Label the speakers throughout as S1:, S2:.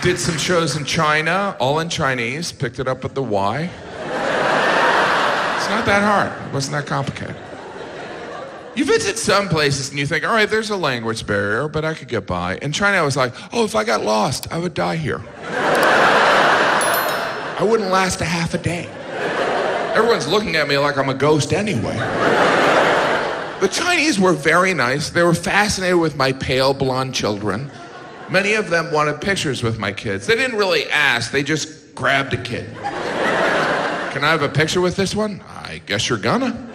S1: Did some shows in China, all in Chinese, picked it up at the Y. It's not that hard. It wasn't that complicated. You visit some places and you think, all right, there's a language barrier, but I could get by. In China, I was like, oh, if I got lost, I would die here. I wouldn't last a half a day. Everyone's looking at me like I'm a ghost anyway. The Chinese were very nice. They were fascinated with my pale blonde children. Many of them wanted pictures with my kids. They didn't really ask, they just grabbed a kid. Can I have a picture with this one? I guess you're gonna.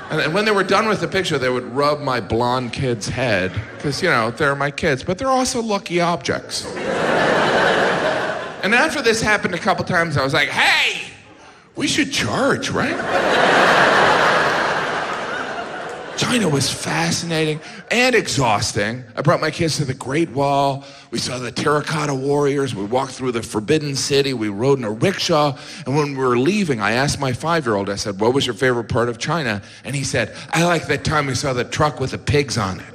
S1: And when they were done with the picture, they would rub my blonde kid's head, because, you know, they're my kids, but they're also lucky objects. And after this happened a couple times, I was like, hey, we should charge, right? China was fascinating and exhausting. I brought my kids to the Great Wall. We saw the terracotta warriors. We walked through the Forbidden City. We rode in a rickshaw. And when we were leaving, I asked my 5-year-old, I said, what was your favorite part of China? And he said, I like that time we saw the truck with the pigs on it.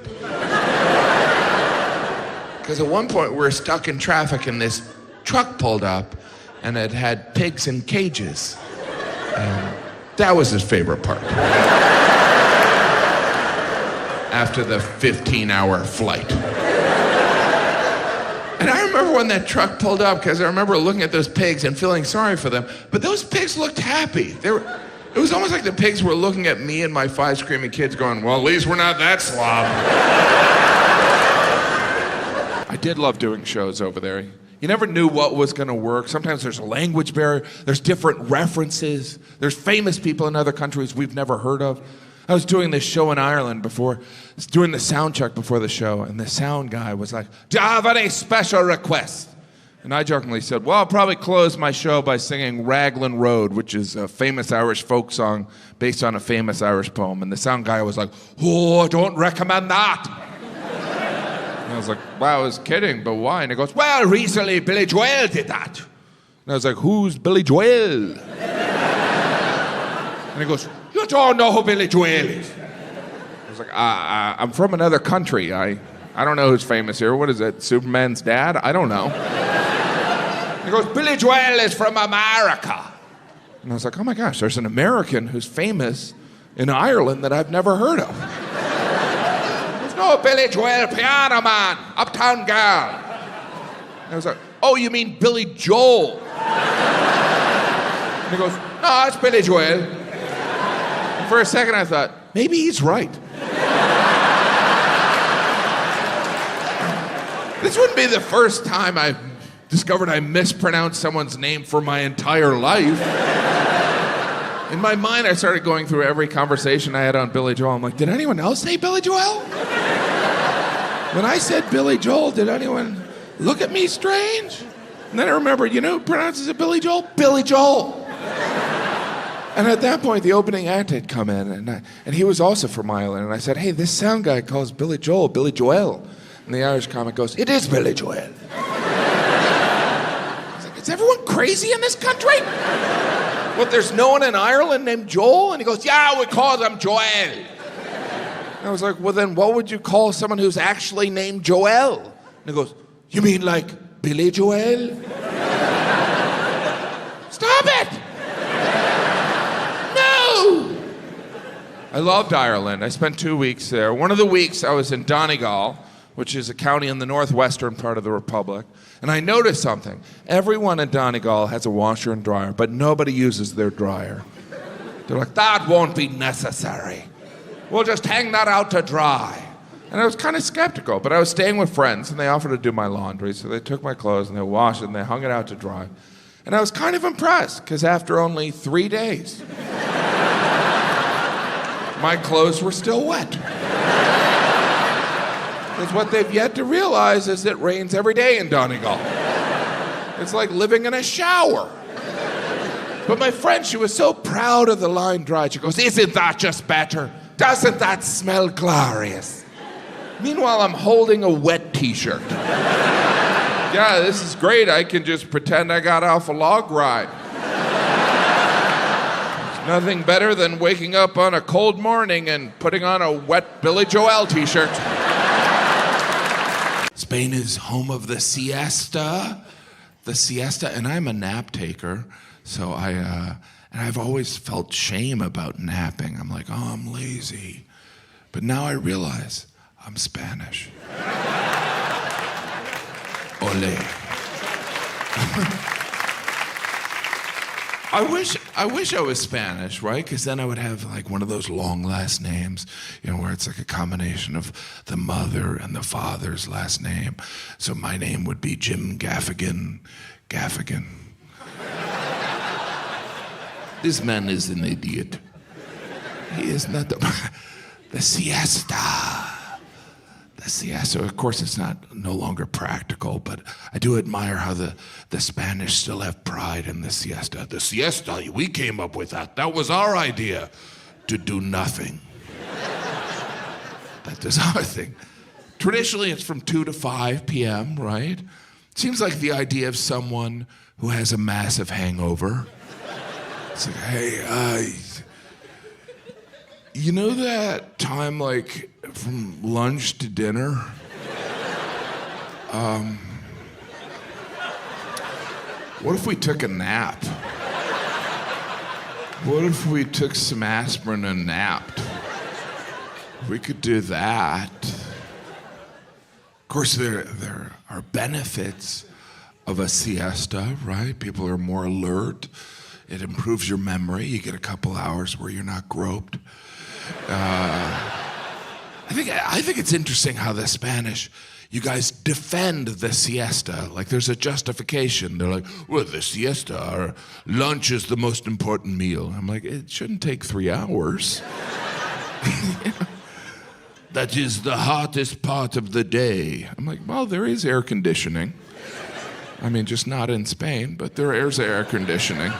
S1: Because at one point, we were stuck in traffic and this truck pulled up and it had pigs in cages. And that was his favorite part. After the 15-hour flight. And I remember when that truck pulled up, because I remember looking at those pigs and feeling sorry for them, but those pigs looked happy. It was almost like the pigs were looking at me and my 5 screaming kids going, well, at least we're not that slob. I did love doing shows over there. You never knew what was going to work. Sometimes there's a language barrier, there's different references, there's famous people in other countries we've never heard of. I was doing this show in Ireland doing the sound check before the show, and the sound guy was like, do you have any special requests? And I jokingly said, well, I'll probably close my show by singing Raglan Road, which is a famous Irish folk song based on a famous Irish poem. And the sound guy was like, oh, I don't recommend that. And I was like, well, I was kidding, but why? And he goes, well, recently Billy Joel did that. And I was like, who's Billy Joel? And he goes, you don't know who Billy Joel is. I was like, I'm from another country. I don't know who's famous here. What is it, Superman's dad? I don't know. He goes, Billy Joel is from America. And I was like, oh my gosh, there's an American who's famous in Ireland that I've never heard of. There's no Billy Joel, piano man, uptown girl. And I was like, oh, you mean Billy Joel? And he goes, no, it's Billy Joel. For a second, I thought, maybe he's right. This wouldn't be the first time I've discovered I mispronounced someone's name for my entire life. In my mind, I started going through every conversation I had on Billy Joel. I'm like, did anyone else say Billy Joel? When I said Billy Joel, did anyone look at me strange? And then I remembered, you know who pronounces it Billy Joel? Billy Joel. And at that point, the opening act had come in, and he was also from Ireland. And I said, hey, this sound guy calls Billy Joel Billy Joel. And the Irish comic goes, it is Billy Joel. I was like, is everyone crazy in this country? What, there's no one in Ireland named Joel? And he goes, yeah, we call them Joel. And I was like, well, then what would you call someone who's actually named Joel? And he goes, you mean like Billy Joel? Stop it! I loved Ireland. I spent 2 weeks there. One of the weeks I was in Donegal, which is a county in the northwestern part of the Republic, and I noticed something. Everyone in Donegal has a washer and dryer, but nobody uses their dryer. They're like, that won't be necessary. We'll just hang that out to dry. And I was kind of skeptical, but I was staying with friends, and they offered to do my laundry, so they took my clothes, and they washed it, and they hung it out to dry. And I was kind of impressed, because after only 3 days, my clothes were still wet. Because what they've yet to realize is it rains every day in Donegal. It's like living in a shower. But my friend, she was so proud of the line dried. She goes, isn't that just better? Doesn't that smell glorious? Meanwhile, I'm holding a wet t-shirt. Yeah, this is great. I can just pretend I got off a log ride. Nothing better than waking up on a cold morning and putting on a wet Billy Joel t-shirt. Spain is home of the siesta. The siesta, and I'm a nap taker, so and I've always felt shame about napping. I'm like, oh, I'm lazy. But now I realize I'm Spanish. Ole. I wish I was Spanish, right? Because then I would have like one of those long last names, where it's like a combination of the mother and the father's last name. So my name would be Jim Gaffigan. Gaffigan. This man is an idiot. He is not the siesta. The siesta, of course, it's no longer practical, but I do admire how the Spanish still have pride in the siesta. The siesta, we came up with that. That was our idea, to do nothing. That is our thing. Traditionally, it's from 2 to 5 p.m., right? Seems like the idea of someone who has a massive hangover. It's like, hey, you know that time, like, from lunch to dinner? What if we took a nap? What if we took some aspirin and napped? We could do that. Of course, there are benefits of a siesta, right? People are more alert. It improves your memory. You get a couple hours where you're not groped. I think it's interesting how the Spanish, you guys defend the siesta. Like there's a justification. They're like, well, the siesta, our lunch is the most important meal. I'm like, it shouldn't take 3 hours. That is the hottest part of the day. I'm like, well, there is air conditioning. I mean, just not in Spain, but there is air conditioning.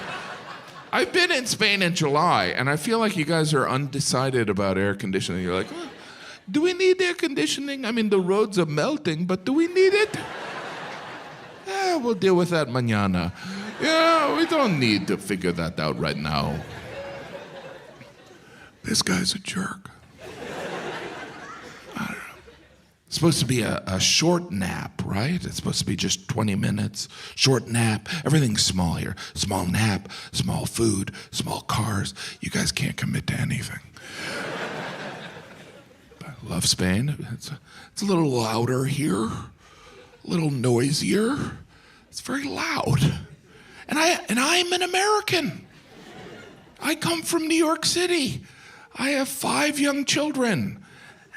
S1: I've been in Spain in July, and I feel like you guys are undecided about air conditioning. You're like, well, do we need air conditioning? I mean, the roads are melting, but do we need it? Yeah, we'll deal with that mañana. Yeah, we don't need to figure that out right now. This guy's a jerk. I don't know. It's supposed to be a short nap, right? It's supposed to be just 20 minutes. Short nap. Everything's small here. Small nap, small food, small cars. You guys can't commit to anything. But I love Spain. It's a little louder here, a little noisier. It's very loud. And I'm an American. I come from New York City. I have 5 young children.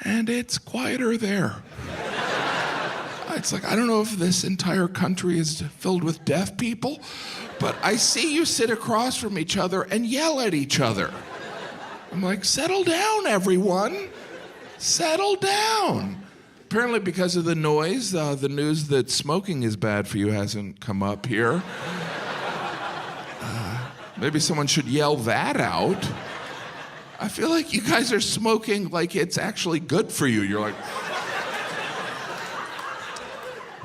S1: And it's quieter there. It's like, I don't know if this entire country is filled with deaf people, but I see you sit across from each other and yell at each other. I'm like, settle down, everyone. Settle down. Apparently because of the noise, the news that smoking is bad for you hasn't come up here. Maybe someone should yell that out. I feel like you guys are smoking like it's actually good for you. You're like,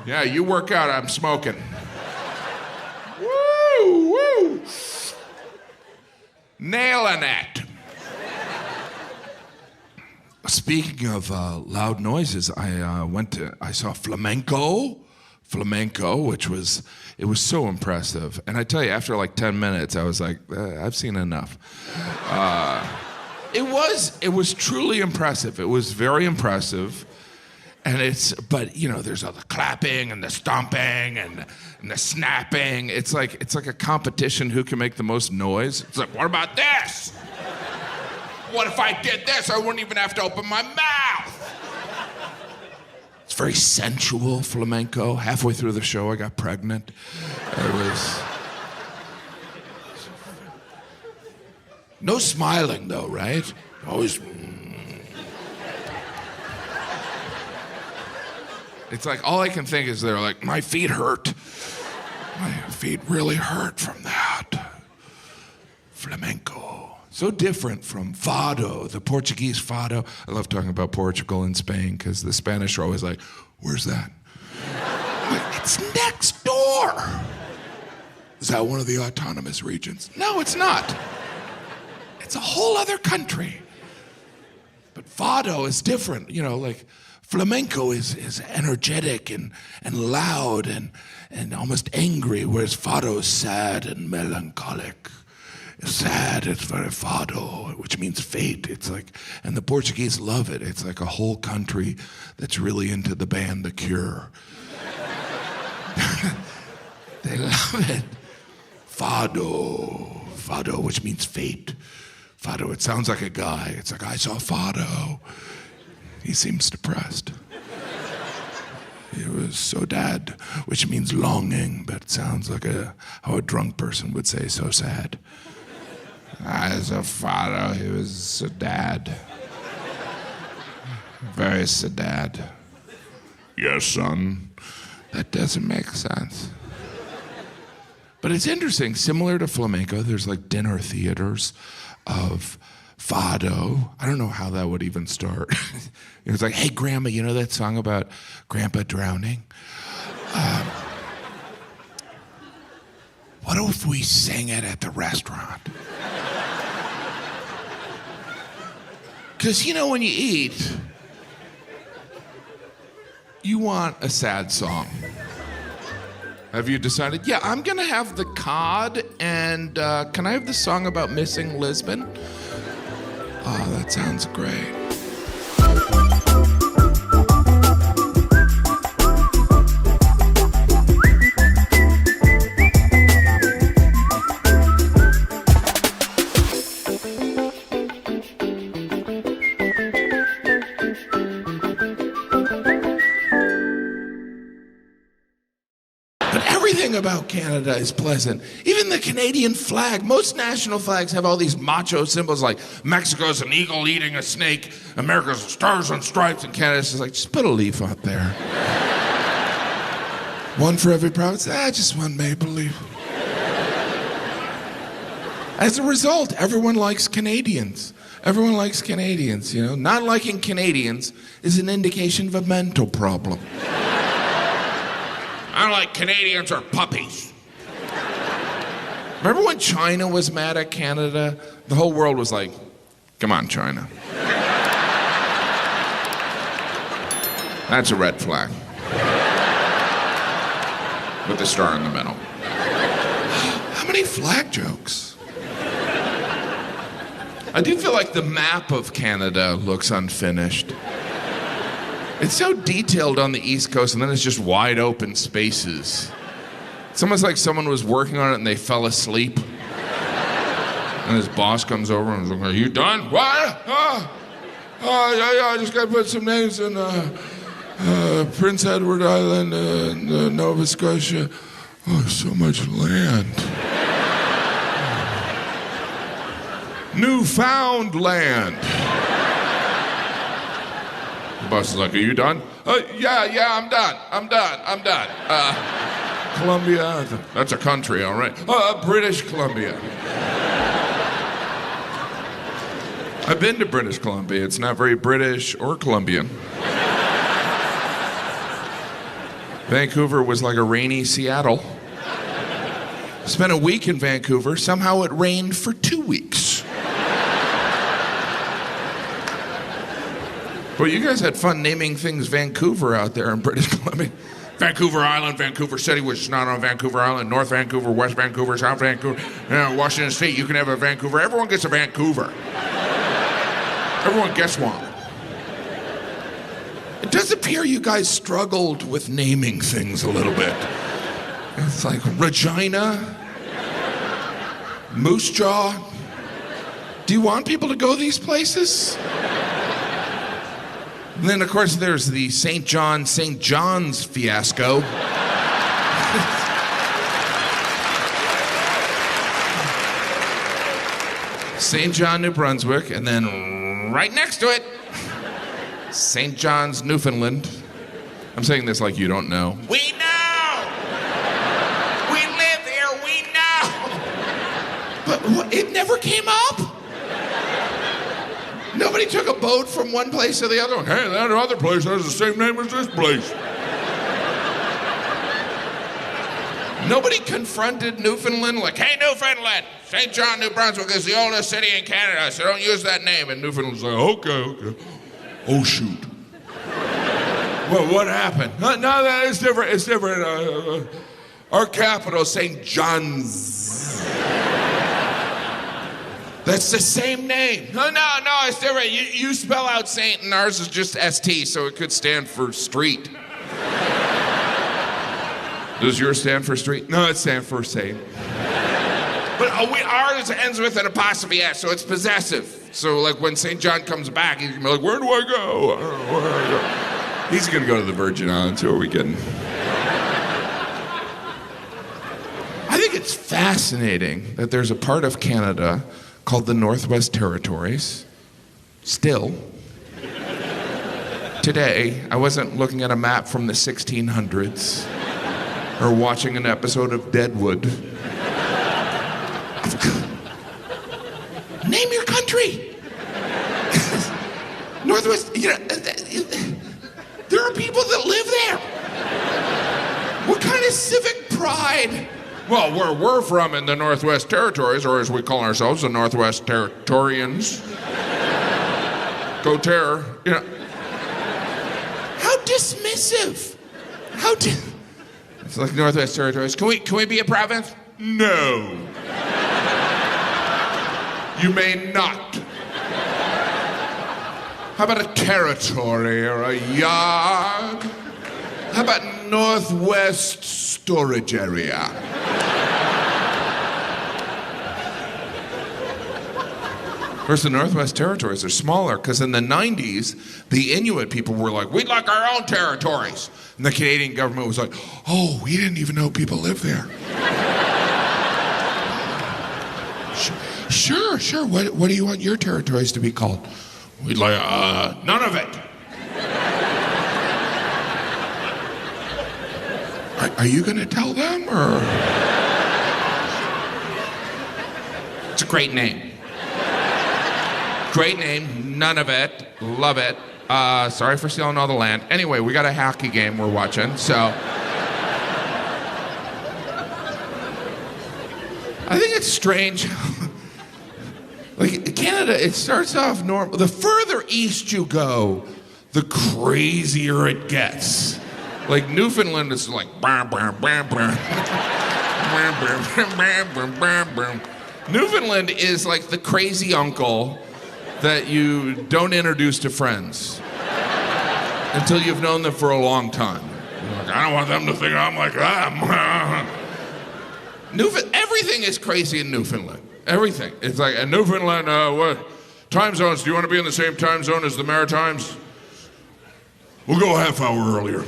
S1: yeah, you work out, I'm smoking. Woo, woo. Nailing it. Speaking of loud noises, I saw flamenco, which was so impressive. And I tell you, after like 10 minutes, I was like, I've seen enough. It was truly impressive. It was very impressive. But there's all the clapping and the stomping and the snapping. It's like a competition who can make the most noise. It's like, what about this? What if I did this? I wouldn't even have to open my mouth. It's very sensual flamenco. Halfway through the show, I got pregnant. It was... No smiling, though, right? Always... It's like, all I can think is they're like, my feet hurt. My feet really hurt from that. Flamenco. So different from fado, the Portuguese fado. I love talking about Portugal and Spain because the Spanish are always like, where's that? Like, it's next door. Is that one of the autonomous regions? No, it's not. It's a whole other country. But fado is different. Like Flamenco is energetic and loud and almost angry, whereas fado is sad and melancholic. Sad, it's very fado, which means fate. It's like, and the Portuguese love it. It's like a whole country that's really into the band The Cure. They love it. Fado, which means fate. Fado, it sounds like a guy. It's like, I saw Fado. He seems depressed. He was so dad, which means longing, but it sounds like how a drunk person would say, so sad. I saw Fado, he was so dad. Very sad. Yes, son. That doesn't make sense. But it's interesting, similar to flamenco, there's like dinner theaters of fado. I don't know how that would even start. It was like, hey, Grandma, you know that song about Grandpa drowning? What if we sang it at the restaurant? Because, you know, when you eat, you want a sad song. Have you decided, yeah, I'm going to have the cod, and can I have the song about missing Lisbon? Oh, that sounds great. Everything about Canada is pleasant. Even the Canadian flag. Most national flags have all these macho symbols like Mexico's an eagle eating a snake, America's stars and stripes, and Canada's just like, just put a leaf out there. One for every province? Just one maple leaf. As a result, everyone likes Canadians. Everyone likes Canadians, you know. Not liking Canadians is an indication of a mental problem. I don't like Canadians or puppies. Remember when China was mad at Canada? The whole world was like, come on, China. That's a red flag. With the star in the middle. How many flag jokes? I do feel like the map of Canada looks unfinished. It's so detailed on the East Coast, and then it's just wide open spaces. It's almost like someone was working on it and they fell asleep. And his boss comes over and is like, are you done? What? Yeah, I just got to put some names in Prince Edward Island and Nova Scotia. Oh, so much land. Newfoundland. The boss is like, are you done? Yeah, I'm done. Columbia, that's a country, all right. British Columbia. I've been to British Columbia. It's not very British or Columbian. Vancouver was like a rainy Seattle. Spent a week in Vancouver. Somehow it rained for 2 weeks. But you guys had fun naming things Vancouver out there in British Columbia. Vancouver Island, Vancouver City, which is not on Vancouver Island, North Vancouver, West Vancouver, South Vancouver, Washington State, you can have a Vancouver. Everyone gets a Vancouver. Everyone gets one. It does appear you guys struggled with naming things a little bit. It's like Regina, Moose Jaw. Do you want people to go these places? And then, of course, there's the St. John's fiasco. St. John, New Brunswick, and then right next to it, St. John's, Newfoundland. I'm saying this like you don't know. We know! We live here, we know! But it never came up? Nobody took a boat from one place to the other one. Hey, that other place has the same name as this place. Nobody confronted Newfoundland like, hey, Newfoundland, St. John, New Brunswick is the oldest city in Canada, so don't use that name. And Newfoundland's like, okay. Oh, shoot. Well, what happened? No, that is different. It's different. Our capital is St. John's. That's the same name. No, it's different. You spell out Saint, and ours is just ST, so it could stand for street. Does yours stand for street? No, it stands for Saint. But ours ends with an apostrophe S, so it's possessive. So, like, when St. John comes back, he's gonna be like, where do I go? I don't know where I go. He's gonna go to the Virgin Islands. Who are we kidding? I think it's fascinating that there's a part of Canada called the Northwest Territories. Still. Today, I wasn't looking at a map from the 1600s or watching an episode of Deadwood. Name your country. Northwest, there are people that live there. What kind of civic pride? Well, where we're from in the Northwest Territories, or as we call ourselves, the Northwest Territorians. Go Terror. How dismissive. It's like Northwest Territories. Can we be a province? No. You may not. How about a territory or a yard? How about Northwest Storage Area? Of course, the Northwest Territories are smaller because in the 90s, the Inuit people were like, we'd like our own territories. And the Canadian government was like, oh, we didn't even know people lived there. Sure. What do you want your territories to be called? We'd like, none of it. Are you going to tell them, or? It's a great name. Great name, none of it, love it. Sorry for stealing all the land. Anyway, we got a hockey game we're watching, so. I think it's strange. Like, Canada, it starts off normal. The further east you go, the crazier it gets. Like, Newfoundland is like, Newfoundland is like the crazy uncle that you don't introduce to friends until you've known them for a long time. You're like, I don't want them to think I'm like that. Everything is crazy in Newfoundland. Everything. It's like, in Newfoundland, what time zones? Do you want to be in the same time zone as the Maritimes? We'll go a half hour earlier.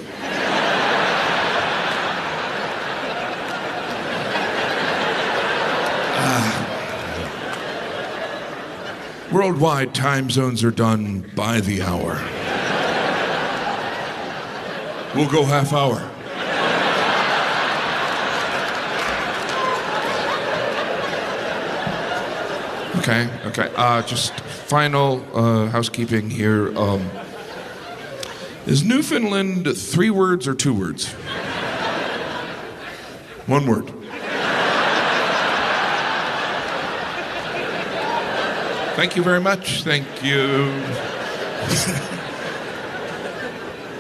S1: Worldwide time zones are done by the hour. We'll go half hour. Okay. Just final housekeeping here. Is Newfoundland 3 words or 2 words? 1 word. Thank you very much. Thank you.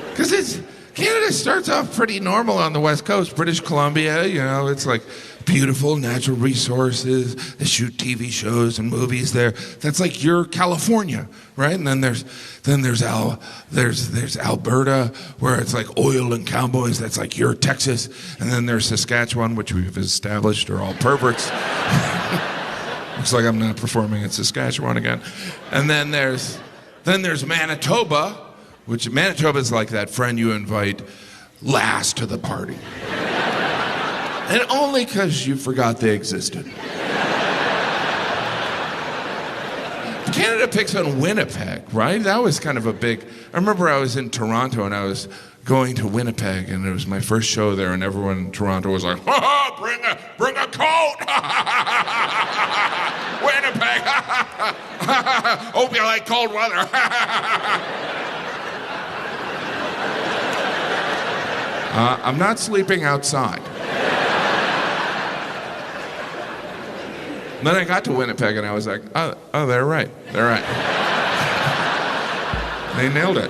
S1: Because Canada starts off pretty normal on the West Coast. British Columbia, it's like beautiful natural resources. They shoot TV shows and movies there. That's like your California, right? And then there's Alberta, where it's like oil and cowboys. That's like your Texas. And then there's Saskatchewan, which we've established are all perverts. Looks like I'm not performing in Saskatchewan again. And then there's Manitoba, which Manitoba is like that friend you invite last to the party. And only because you forgot they existed. Canada picks on Winnipeg, right? That was kind of a big... I remember I was in Toronto and I was going to Winnipeg and it was my first show there and everyone in Toronto was like, bring a coat! Winnipeg! Hope you like cold weather! I'm not sleeping outside. Then I got to Winnipeg and I was like, oh, they're right. They nailed it.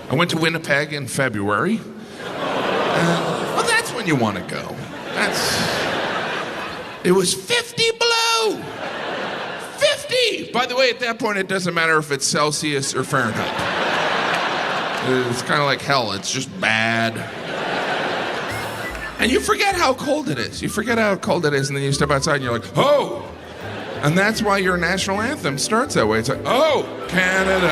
S1: I went to Winnipeg in February. Well, that's when you want to go. It was 50 below. 50! By the way, at that point, it doesn't matter if it's Celsius or Fahrenheit. It's kind of like hell. It's just bad. And you forget how cold it is. You forget how cold it is, and then you step outside, and you're like, oh! And that's why your national anthem starts that way. It's like, oh, Canada.